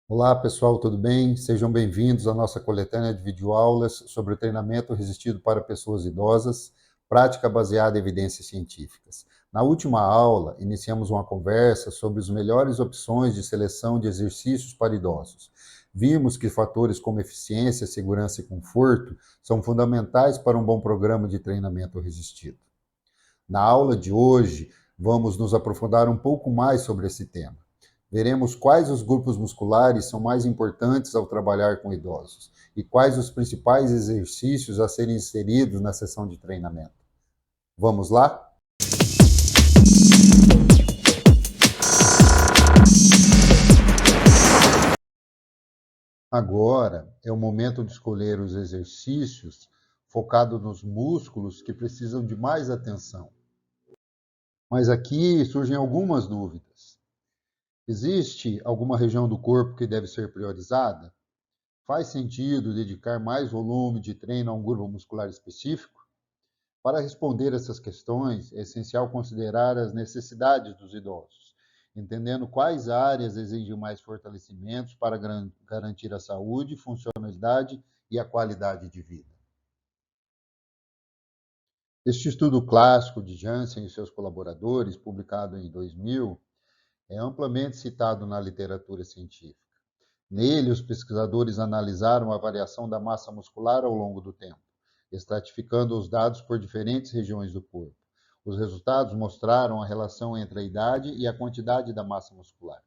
Olá pessoal, tudo bem? Sejam bem-vindos à nossa coletânea de videoaulas sobre o treinamento resistido para pessoas idosas, prática baseada em evidências científicas. Na última aula, iniciamos uma conversa sobre as melhores opções de seleção de exercícios para idosos. Vimos que fatores como eficiência, segurança e conforto são fundamentais para um bom programa de treinamento resistido. Na aula de hoje, vamos nos aprofundar um pouco mais sobre esse tema. Veremos quais os grupos musculares são mais importantes ao trabalhar com idosos e quais os principais exercícios a serem inseridos na sessão de treinamento. Vamos lá? Agora é o momento de escolher os exercícios focados nos músculos que precisam de mais atenção. Mas aqui surgem algumas dúvidas. Existe alguma região do corpo que deve ser priorizada? Faz sentido dedicar mais volume de treino a um grupo muscular específico? Para responder essas questões, é essencial considerar as necessidades dos idosos, entendendo quais áreas exigem mais fortalecimentos para garantir a saúde, funcionalidade e a qualidade de vida. Este estudo clássico de Janssen e seus colaboradores, publicado em 2000, é amplamente citado na literatura científica. Nele, os pesquisadores analisaram a variação da massa muscular ao longo do tempo, estratificando os dados por diferentes regiões do corpo. Os resultados mostraram a relação entre a idade e a quantidade da massa muscular.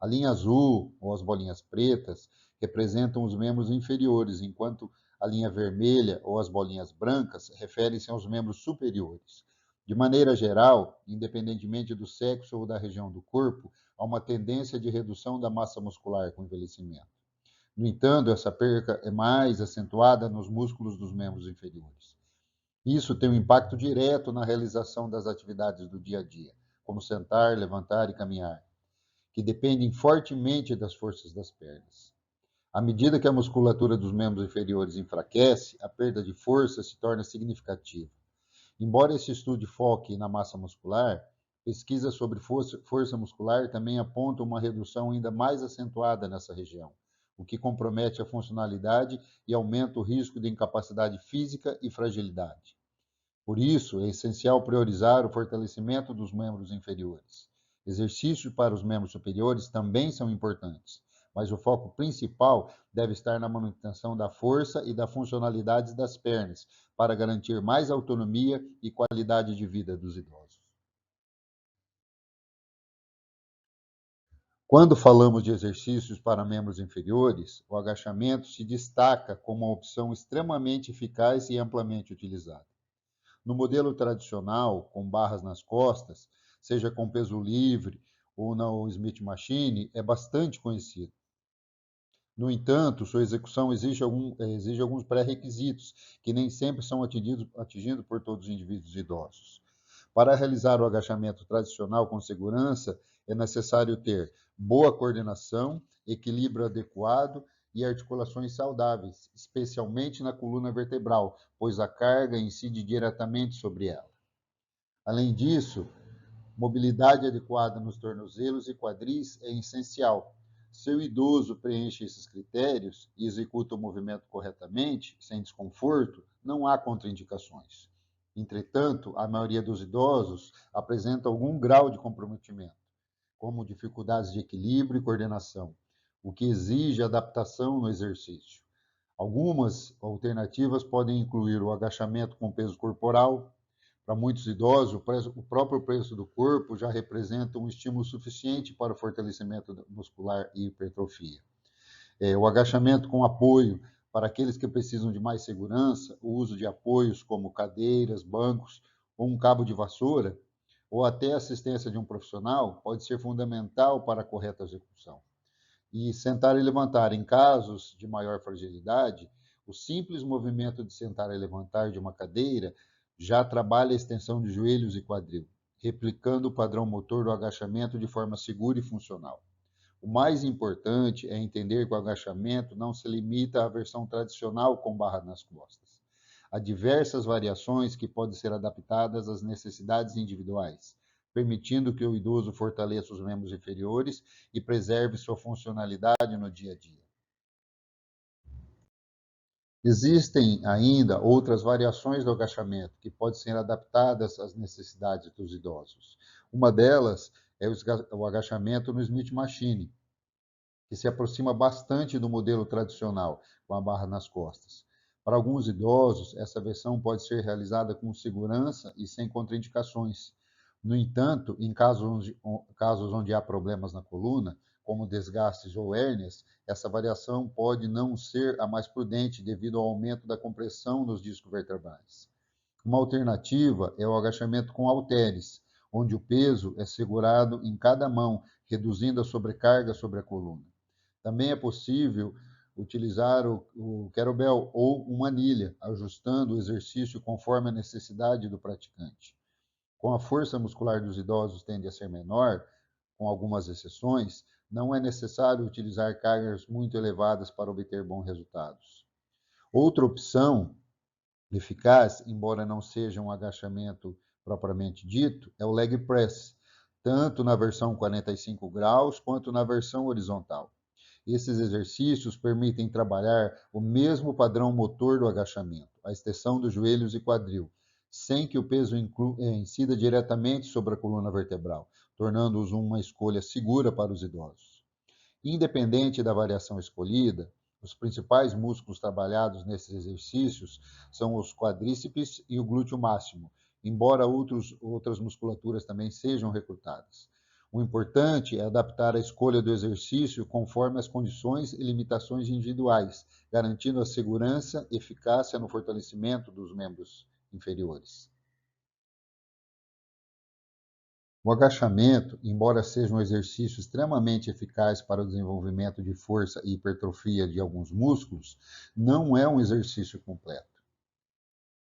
A linha azul, ou as bolinhas pretas, representam os membros inferiores, enquanto a linha vermelha, ou as bolinhas brancas, referem-se aos membros superiores. De maneira geral, independentemente do sexo ou da região do corpo, há uma tendência de redução da massa muscular com o envelhecimento. No entanto, essa perca é mais acentuada nos músculos dos membros inferiores. Isso tem um impacto direto na realização das atividades do dia a dia, como sentar, levantar e caminhar, que dependem fortemente das forças das pernas. À medida que a musculatura dos membros inferiores enfraquece, a perda de força se torna significativa. Embora esse estudo foque na massa muscular, pesquisas sobre força muscular também apontam uma redução ainda mais acentuada nessa região, o que compromete a funcionalidade e aumenta o risco de incapacidade física e fragilidade. Por isso, é essencial priorizar o fortalecimento dos membros inferiores. Exercícios para os membros superiores também são importantes, mas o foco principal deve estar na manutenção da força e da funcionalidade das pernas, para garantir mais autonomia e qualidade de vida dos idosos. Quando falamos de exercícios para membros inferiores, o agachamento se destaca como uma opção extremamente eficaz e amplamente utilizada. No modelo tradicional, com barras nas costas, seja com peso livre ou na Smith Machine, é bastante conhecido. No entanto, sua execução exige alguns pré-requisitos, que nem sempre são atingidos por todos os indivíduos idosos. Para realizar o agachamento tradicional com segurança, é necessário ter boa coordenação, equilíbrio adequado e articulações saudáveis, especialmente na coluna vertebral, pois a carga incide diretamente sobre ela. Além disso, mobilidade adequada nos tornozelos e quadris é essencial. Se o idoso preenche esses critérios e executa o movimento corretamente, sem desconforto, não há contraindicações. Entretanto, a maioria dos idosos apresenta algum grau de comprometimento, como dificuldades de equilíbrio e coordenação, o que exige adaptação no exercício. Algumas alternativas podem incluir o agachamento com peso corporal. Para muitos idosos, o próprio preço do corpo já representa um estímulo suficiente para o fortalecimento muscular e hipertrofia. O agachamento com apoio, para aqueles que precisam de mais segurança, o uso de apoios como cadeiras, bancos ou um cabo de vassoura, ou até a assistência de um profissional, pode ser fundamental para a correta execução. E sentar e levantar, em casos de maior fragilidade, o simples movimento de sentar e levantar de uma cadeira já trabalha a extensão de joelhos e quadril, replicando o padrão motor do agachamento de forma segura e funcional. O mais importante é entender que o agachamento não se limita à versão tradicional com barra nas costas. Há diversas variações que podem ser adaptadas às necessidades individuais, permitindo que o idoso fortaleça os membros inferiores e preserve sua funcionalidade no dia a dia. Existem ainda outras variações do agachamento que podem ser adaptadas às necessidades dos idosos. Uma delas é o agachamento no Smith Machine, que se aproxima bastante do modelo tradicional, com a barra nas costas. Para alguns idosos, essa versão pode ser realizada com segurança e sem contraindicações. No entanto, em casos onde há problemas na coluna, como desgastes ou hérnias, essa variação pode não ser a mais prudente devido ao aumento da compressão nos discos vertebrais. Uma alternativa é o agachamento com halteres, onde o peso é segurado em cada mão, reduzindo a sobrecarga sobre a coluna. Também é possível utilizar o kettlebell ou uma anilha, ajustando o exercício conforme a necessidade do praticante. Como a força muscular dos idosos tende a ser menor, com algumas exceções, não é necessário utilizar cargas muito elevadas para obter bons resultados. Outra opção eficaz, embora não seja um agachamento propriamente dito, é o leg press, tanto na versão 45 graus quanto na versão horizontal. Esses exercícios permitem trabalhar o mesmo padrão motor do agachamento, a extensão dos joelhos e quadril, sem que o peso incida diretamente sobre a coluna vertebral, tornando-os uma escolha segura para os idosos. Independente da variação escolhida, os principais músculos trabalhados nesses exercícios são os quadríceps e o glúteo máximo, embora outras musculaturas também sejam recrutadas. O importante é adaptar a escolha do exercício conforme as condições e limitações individuais, garantindo a segurança e eficácia no fortalecimento dos membros inferiores. O agachamento, embora seja um exercício extremamente eficaz para o desenvolvimento de força e hipertrofia de alguns músculos, não é um exercício completo.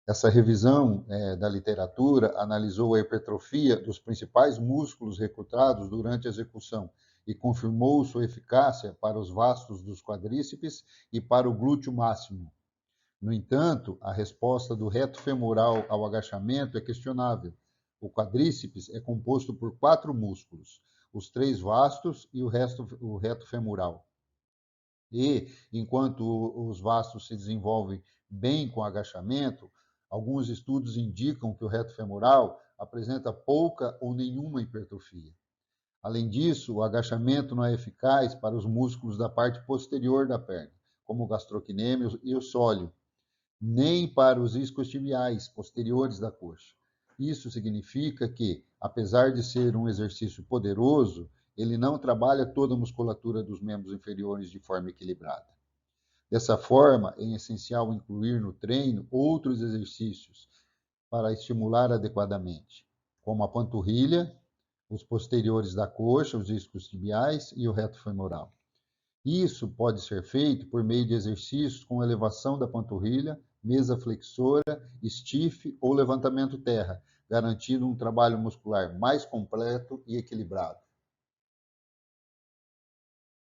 Essa revisão da literatura analisou a hipertrofia dos principais músculos recrutados durante a execução e confirmou sua eficácia para os vastos dos quadríceps e para o glúteo máximo. No entanto, a resposta do reto femoral ao agachamento é questionável. O quadríceps é composto por 4 músculos, os 3 vastos e o reto femoral. E, enquanto os vastos se desenvolvem bem com agachamento, alguns estudos indicam que o reto femoral apresenta pouca ou nenhuma hipertrofia. Além disso, o agachamento não é eficaz para os músculos da parte posterior da perna, como o gastrocnêmio e o sóleo, nem para os isquiotibiais posteriores da coxa. Isso significa que, apesar de ser um exercício poderoso, ele não trabalha toda a musculatura dos membros inferiores de forma equilibrada. Dessa forma, é essencial incluir no treino outros exercícios para estimular adequadamente, como a panturrilha, os posteriores da coxa, os discos tibiais e o reto femoral. Isso pode ser feito por meio de exercícios com elevação da panturrilha, mesa flexora, stiff ou levantamento terra, garantindo um trabalho muscular mais completo e equilibrado.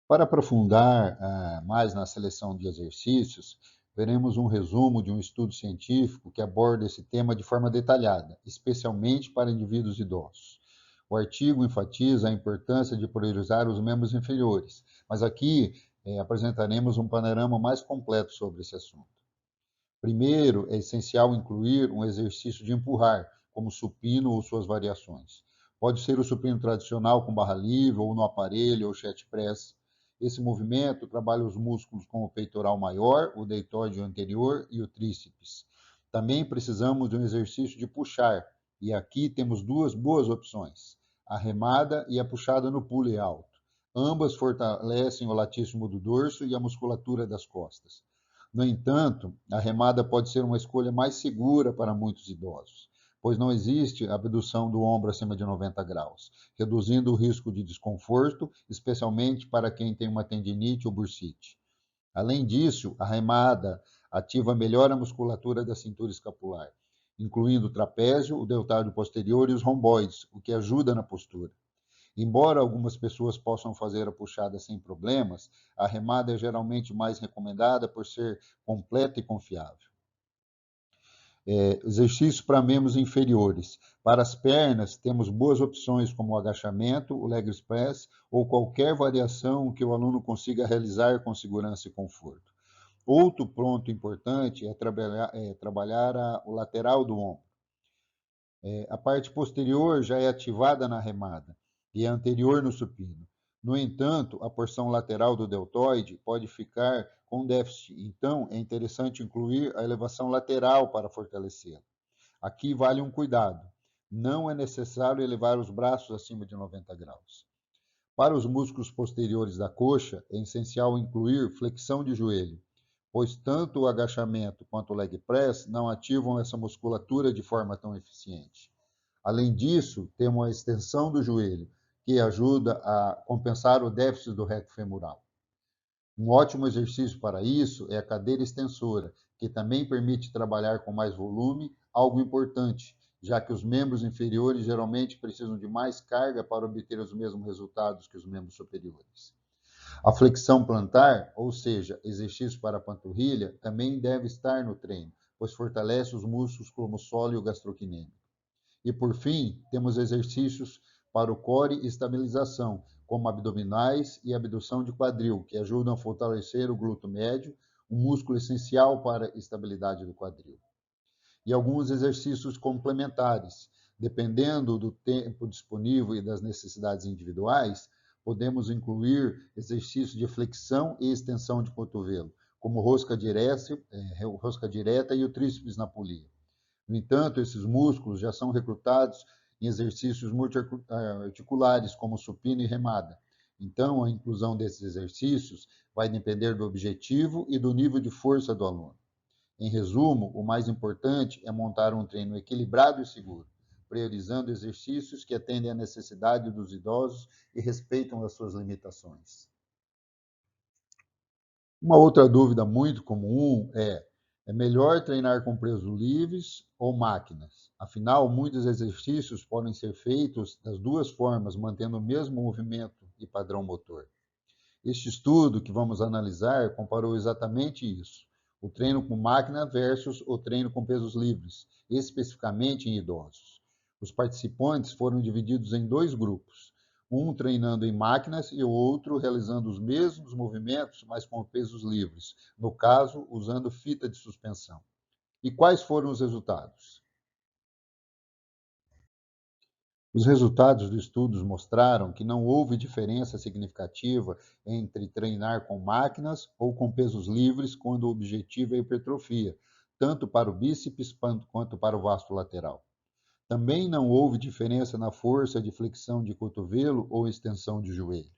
Para aprofundar mais na seleção de exercícios, veremos um resumo de um estudo científico que aborda esse tema de forma detalhada, especialmente para indivíduos idosos. O artigo enfatiza a importância de priorizar os membros inferiores, mas aqui apresentaremos um panorama mais completo sobre esse assunto. Primeiro, é essencial incluir um exercício de empurrar, como supino ou suas variações. Pode ser o supino tradicional com barra livre, ou no aparelho, ou chest press. Esse movimento trabalha os músculos como o peitoral maior, o deltoide anterior e o tríceps. Também precisamos de um exercício de puxar, e aqui temos duas boas opções, a remada e a puxada no pulley alto. Ambas fortalecem o latíssimo do dorso e a musculatura das costas. No entanto, a remada pode ser uma escolha mais segura para muitos idosos, pois não existe abdução do ombro acima de 90 graus, reduzindo o risco de desconforto, especialmente para quem tem uma tendinite ou bursite. Além disso, a remada ativa melhor a musculatura da cintura escapular, incluindo o trapézio, o deltóide posterior e os romboides, o que ajuda na postura. Embora algumas pessoas possam fazer a puxada sem problemas, a remada é geralmente mais recomendada por ser completa e confiável. Exercícios para membros inferiores. Para as pernas, temos boas opções como o agachamento, o leg press ou qualquer variação que o aluno consiga realizar com segurança e conforto. Outro ponto importante é trabalhar o lateral do ombro. A parte posterior já é ativada na remada e é anterior no supino. No entanto, a porção lateral do deltoide pode ficar com déficit, então é interessante incluir a elevação lateral para fortalecê-la. Aqui vale um cuidado: não é necessário elevar os braços acima de 90 graus. Para os músculos posteriores da coxa, é essencial incluir flexão de joelho, pois tanto o agachamento quanto o leg press não ativam essa musculatura de forma tão eficiente. Além disso, temos a extensão do joelho, que ajuda a compensar o déficit do reto femoral. Um ótimo exercício para isso é a cadeira extensora, que também permite trabalhar com mais volume, algo importante, já que os membros inferiores geralmente precisam de mais carga para obter os mesmos resultados que os membros superiores. A flexão plantar, ou seja, exercício para a panturrilha, também deve estar no treino, pois fortalece os músculos como o solo e o gastrocnêmico. E por fim, temos exercícios para o core e estabilização, como abdominais e abdução de quadril, que ajudam a fortalecer o glúteo médio, um músculo essencial para a estabilidade do quadril. E alguns exercícios complementares. Dependendo do tempo disponível e das necessidades individuais, podemos incluir exercícios de flexão e extensão de cotovelo, como rosca direta e o tríceps na polia. No entanto, esses músculos já são recrutados em exercícios multiarticulares, como supino e remada. Então, a inclusão desses exercícios vai depender do objetivo e do nível de força do aluno. Em resumo, o mais importante é montar um treino equilibrado e seguro, priorizando exercícios que atendem à necessidade dos idosos e respeitam as suas limitações. Uma outra dúvida muito comum é melhor treinar com pesos livres ou máquinas? Afinal, muitos exercícios podem ser feitos das duas formas, mantendo o mesmo movimento e padrão motor. Este estudo que vamos analisar comparou exatamente isso: o treino com máquina versus o treino com pesos livres, especificamente em idosos. Os participantes foram divididos em dois grupos, um treinando em máquinas e o outro realizando os mesmos movimentos, mas com pesos livres, no caso, usando fita de suspensão. E quais foram os resultados? Os resultados dos estudos mostraram que não houve diferença significativa entre treinar com máquinas ou com pesos livres quando o objetivo é a hipertrofia, tanto para o bíceps quanto para o vasto lateral. Também não houve diferença na força de flexão de cotovelo ou extensão de joelho.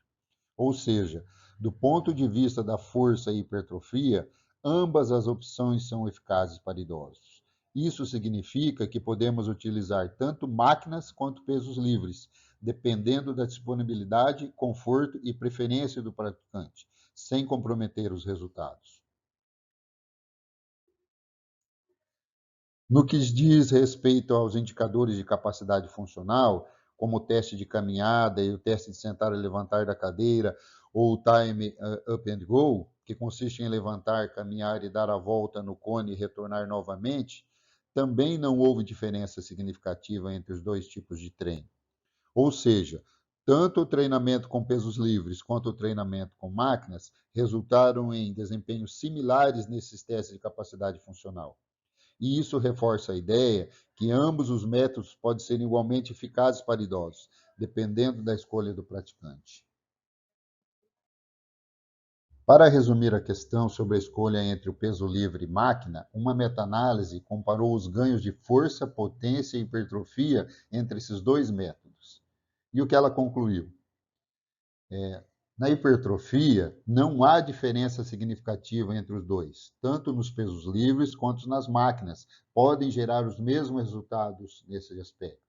Ou seja, do ponto de vista da força e hipertrofia, ambas as opções são eficazes para idosos. Isso significa que podemos utilizar tanto máquinas quanto pesos livres, dependendo da disponibilidade, conforto e preferência do praticante, sem comprometer os resultados. No que diz respeito aos indicadores de capacidade funcional, como o teste de caminhada e o teste de sentar e levantar da cadeira, ou o time up and go, que consiste em levantar, caminhar e dar a volta no cone e retornar novamente, também não houve diferença significativa entre os dois tipos de treino. Ou seja, tanto o treinamento com pesos livres quanto o treinamento com máquinas resultaram em desempenhos similares nesses testes de capacidade funcional. E isso reforça a ideia que ambos os métodos podem ser igualmente eficazes para idosos, dependendo da escolha do praticante. Para resumir a questão sobre a escolha entre o peso livre e máquina, uma meta-análise comparou os ganhos de força, potência e hipertrofia entre esses dois métodos. E o que ela concluiu? Na hipertrofia, não há diferença significativa entre os dois, tanto nos pesos livres quanto nas máquinas, podem gerar os mesmos resultados nesse aspecto.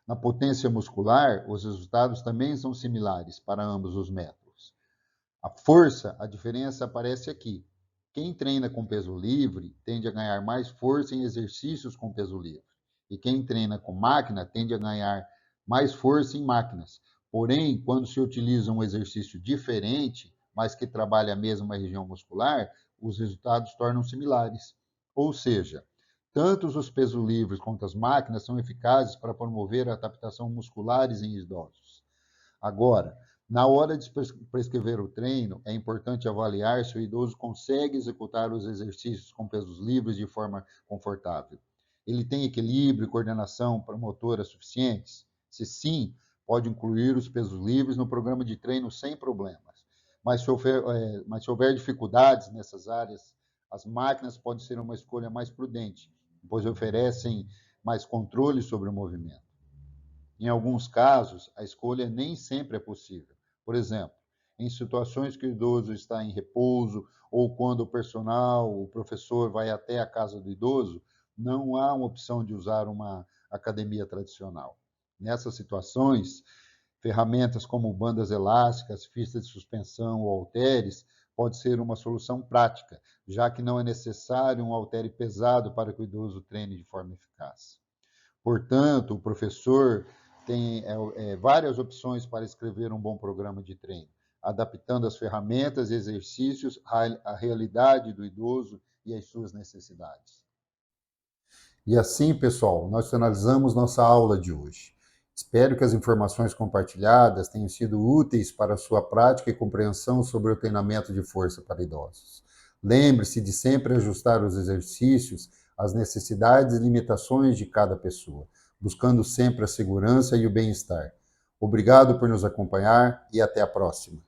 Na potência muscular, os resultados também são similares para ambos os métodos. A força, a diferença aparece aqui. Quem treina com peso livre tende a ganhar mais força em exercícios com peso livre, e quem treina com máquina tende a ganhar mais força em máquinas. Porém, quando se utiliza um exercício diferente, mas que trabalha a mesma região muscular, os resultados tornam similares. Ou seja, Tanto os pesos livres quanto as máquinas são eficazes para promover a adaptação musculares em idosos. Agora, na hora de prescrever o treino, é importante avaliar se o idoso consegue executar os exercícios com pesos livres de forma confortável. Ele tem equilíbrio e coordenação motora suficientes? Se sim, pode incluir os pesos livres no programa de treino sem problemas. Mas se houver dificuldades nessas áreas, as máquinas podem ser uma escolha mais prudente, pois oferecem mais controle sobre o movimento. Em alguns casos, a escolha nem sempre é possível. Por exemplo, em situações que o idoso está em repouso ou quando o professor vai até a casa do idoso, não há uma opção de usar uma academia tradicional. Nessas situações, ferramentas como bandas elásticas, pistas de suspensão ou halteres pode ser uma solução prática, já que não é necessário um haltere pesado para que o idoso treine de forma eficaz. Portanto, o professor tem várias opções para escrever um bom programa de treino, adaptando as ferramentas e exercícios à realidade do idoso e às suas necessidades. E assim, pessoal, nós finalizamos nossa aula de hoje. Espero que as informações compartilhadas tenham sido úteis para a sua prática e compreensão sobre o treinamento de força para idosos. Lembre-se de sempre ajustar os exercícios às necessidades e limitações de cada pessoa, buscando sempre a segurança e o bem-estar. Obrigado por nos acompanhar e até a próxima.